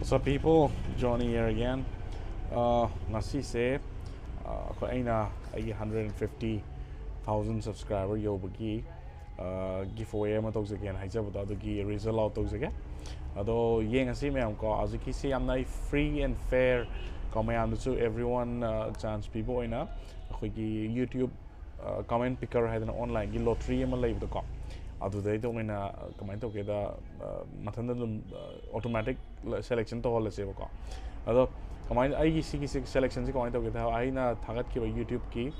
What's up, people? Johnny here again. Ngasi se ko aina ai 150,000 subscriber yobagi giveaway ama tawse again haijabada adugi result out tawse again ado yeng asi mayam ko aziki se yamna free and fair ko mayam su everyone chance people ina akhoi YouTube comment picker haidana online gi lottery ama leibdo ko adudai to mena comment to keda mathanda automatic selection to hol se ko ado comment ai sigi selection se comment to keda aina thagat ki YouTube ki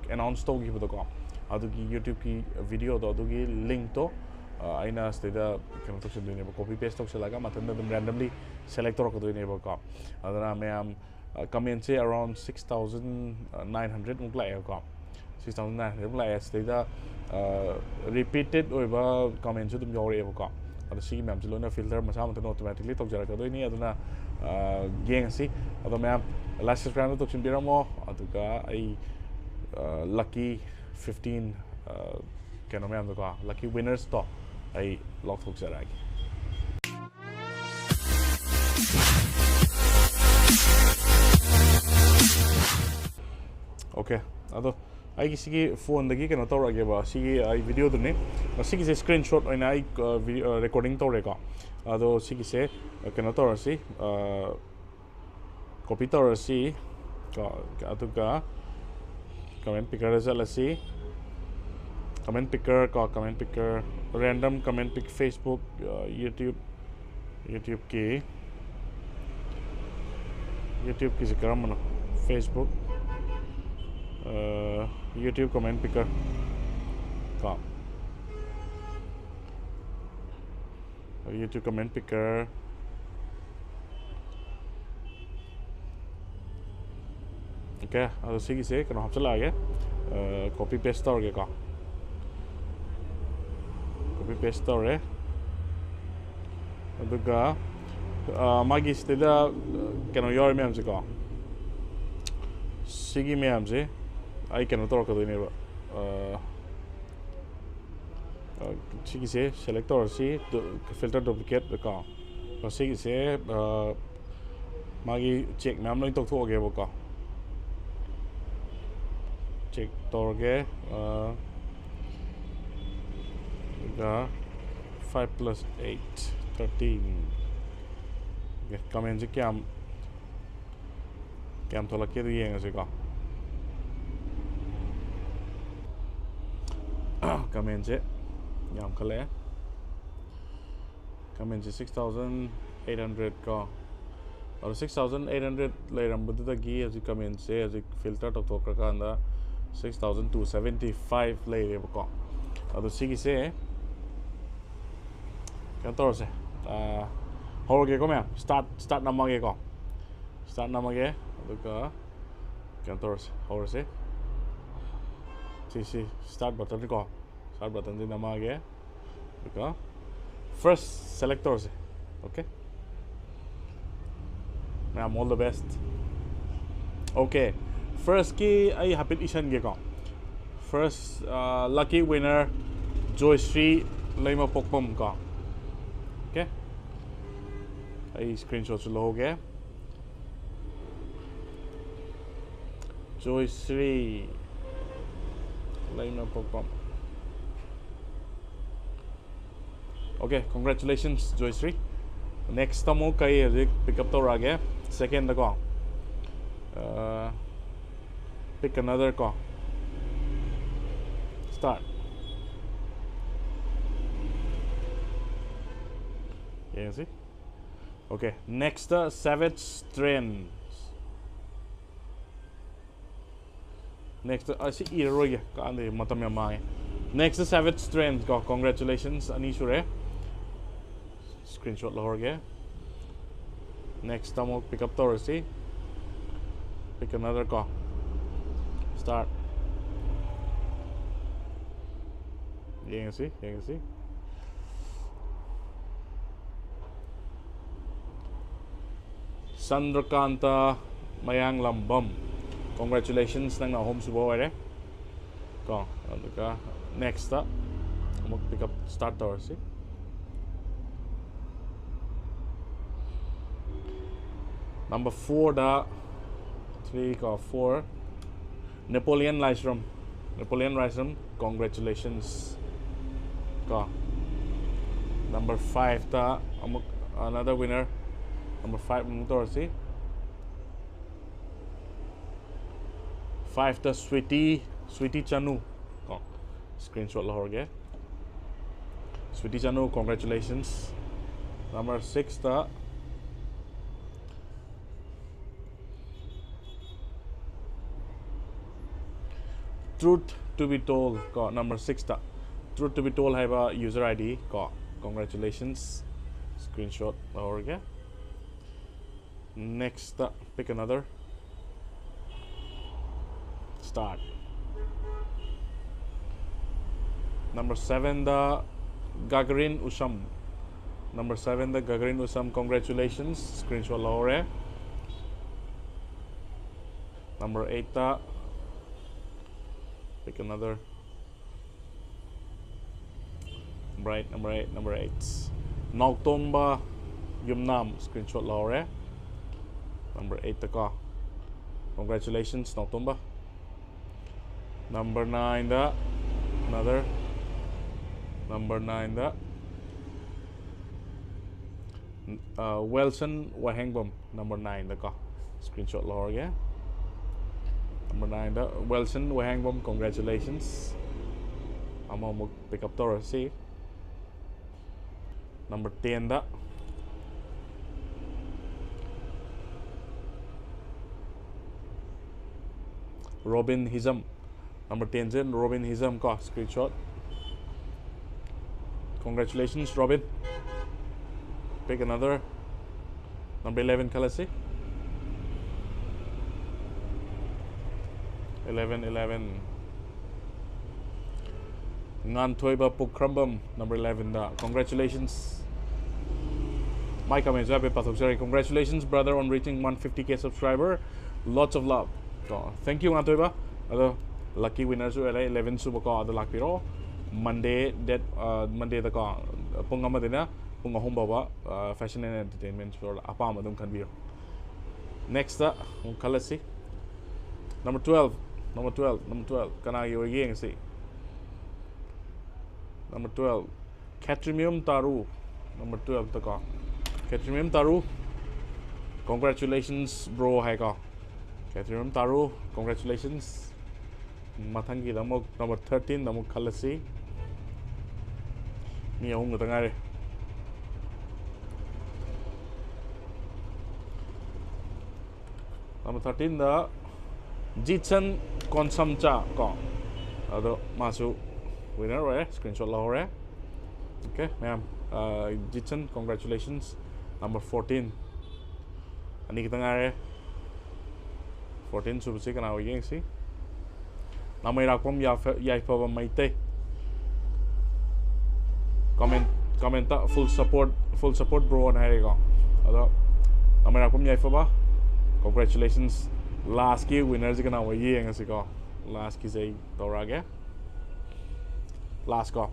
announce to gi ko adugi YouTube ki video do adugi link to aina steda kano to chindine copy paste to laga mathanda randomly select to ko doine ko adana mayam comment se around 6,900 mukla ko 6,900 mukla steda repeated oiba comments dum yore ko ado sigi ma'am lona filter masa mata automatically to jara ko doini aduna geng si ado ma'am last subscribe to chimbiramo aduga ai lucky 15 kano ma'am ko lucky winners to ai lock thok jara gi okay ado ai sigi phone dagi kano tawrage ba sigi ai video dune sigi se screenshot oina ai video recording tawre ko ado sigi se kano tawrasi copy tawrasi ko atuga comment picker result comment picker random comment pick Facebook YouTube ki sikaram mana Facebook YouTube comment picker ka YouTube comment picker okay ado sigi se kano hapsala age copy paste torge ka copy paste tore aduga magi steda kano yor me amse ka sigi me amse ai kano tor ko doine ba sigi se selector si filter duplicate ka sigi se magi check nam noi tok thoge ba ka check torge 5 plus 8 13 okay comment je kyam thola ke yeng ase ka comment je yam khale comment je 6,800 ka और 6,800 leiram buda gi as comment se as filter to thok ka anda 6,275 leire ko ado sigi se kantor se horge ko me start namage ko start namage aduga kantor se hor se si start button di namage aduga first selector se okay ma'am all the best okay first ki ai hapit isan ge ko first lucky winner Joyশ্রী leima pokpam ka okay ai screenshot lo ho gaya Joyশ্রী leima pokpam okay congratulations Joyশ্রী next tamo kai pick up to rage second ko pick another call start you see okay next savage strains next I see eroge ka ande matam ya mai next savage strains ko congratulations ani sure screenshot lo horge next tamo pick up to see pick another call start you can see Sandrakanta Mayang Lambam congratulations nang na home subo ere ko aduga next up pick up start to see Number 4 da 3 ka 4 Napoleon Lysram. Napoleon Lysram, congratulations ka. Number 5 da another winner. Number 5 see 5 da Sweetie Chanu. Screenshot lahorge. Sweetie Chanu, congratulations. Number 6 da Truth to be told ka. Number 6 da Truth to be told have a user ID ka. Congratulations. Screenshot lahorge. Next da pick another. Start. Number 7 the Gagarin Usam. Number 7 the Gagarin Usam, congratulations. Screenshot lahore. Number 8 the pick another. Number 8 Nauktomba Yumnam, screenshot lahore. Number 8 the ka. Congratulations Nauktomba. Number 9 the another. Number 9 the Wilson Wahangbam. Number 9 the ka. Screenshot lahore again. Number 9 the Wilson Wahangbam, congratulations. I'm gonna pick up the see. Number 10 the Robin Hizam. Number 10 is Robin Hizam ka. Screenshot. Congratulations Robin. Pick another. Number 11 color see. 11 Ngan Toiba Pukrambam. Number 11 da. Congratulations. My comments are congratulations brother on reaching 150k subscriber. Lots of love. Thank you Ngan Toiba. Ado lucky winners 11 subaka ado lakpiro. Monday that Monday the ka pung amadina pung ahom baba fashion and entertainment store apa amadum kanbiro. Next color see. Number 12 kana yoyeng see. Number 12 Catrimium Taru. Number 12 the ka Catrimium Taru, congratulations bro hai ka. Catrimium Taru, congratulations. Mathangi damok number 13 damok khalasi. Mi ahung tangare. Number 13 the Jitsan Konsamcha ka. Ado masu winner right? Screenshot lahore. Okay, ma'am. Jitsan, congratulations. Number 14. Ani kita ngare. 14 subsi kana hoyeng si. Namai rakpom yai pa maite. Comment full support bro on harega. Ado namai rakpom yai pa ba. Congratulations. Last ki winner si kana hoyeng si ka. Last ki say torage. Last ka.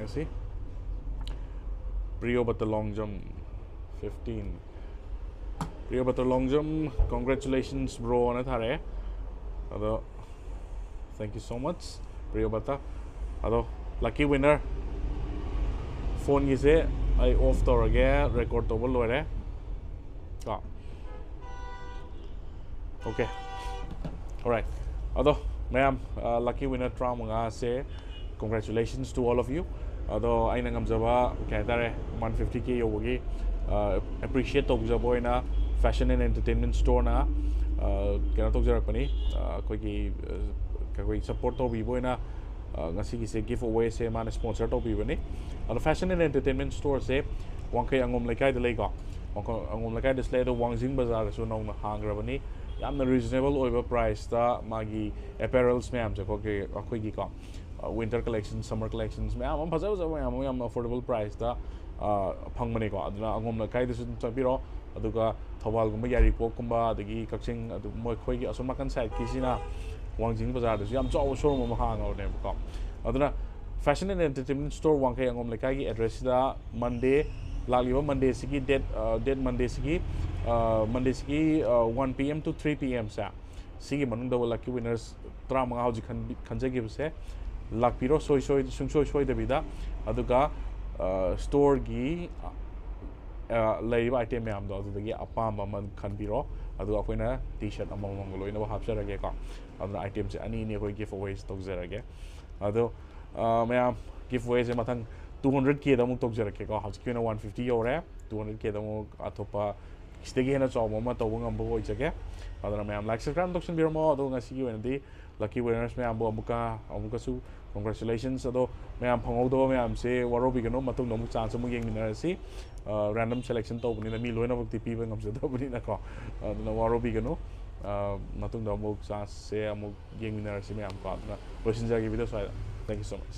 See Rio but the long jump 15 Rio but the long jump, congratulations bro on it hare. Ado thank you so much Rio bata. Ado lucky winner phone gise I off torage record to bol lore ka. Okay, all right. Ado ma'am lucky winner trauma se. Congratulations to all of you. Although I nangam jaba kaitare 150k yogi appreciate to jabo na fashion and entertainment store na kana to jara pani koi support to bibo na ngasi ki se giveaway se man sponsor to bibo ni. Fashion and entertainment store se WANGKHEI ANGOM LEIKAI de leiga. ANGOM LEIKAI display to Wangjing Bazaar so nong hangra bani. Yamna reasonable over price ta magi apparels me am se ko ke akoi gi ka. Winter collections, summer collections, I'm affordable price. The Pangmani got Angom LEIKAI, this is Tapiro, Aduga, Tawal Gumbayari Pokumba, the Gi Kaxing, Moikogi, Asomakan side, Kisina, Wangjing Bazaar, Yam Jaw showroom of hang out name. Aduna fashion and entertainment store, WANGKHEI ANGOM LEIKAI address the Monday, लालिबा Monday सिगी date Monday सिगी 1 PM to 3 PM सा सिगी मनुंग दो lucky winners 35 housie खनजगिबसे लाकपिरो सुंसोय दबिदा अदुगा स्टोर की लाइव आइटम मैम दो अदुदगी अपाम अमन खनबिरो अदु अखोइना टी-शर्ट अमम लोइना हापसरगे को अदु आइटम से अनी ने कोई गिव अवेज तोगजरगे अदु मैम गिव अवे से मथंग 200K दमु तोगजरगे को हजकिना 150 योरे 200K दमु अथोपा स्टेगी हेना चौब अमा तौब ngam bo oijage adana ma'am like subscribe तोक्सन बिरमो अदु ngasi gi wenadi lucky winners ma'am बो अमुका सु congratulations अदो मैम फंगौदो मैम से वारोबिगनो मतुंग नमु चांस अमु येंगिनरसी random selection तौबनिना मी लोइना बक्ति पीबे ngam को अदुना वारोबिगनो मतुंग नमु चांस से अमु येंगिनरसी मैम को अदुना लोइसिनजागी वीडियो स्वाइदा थैंक यू सो मच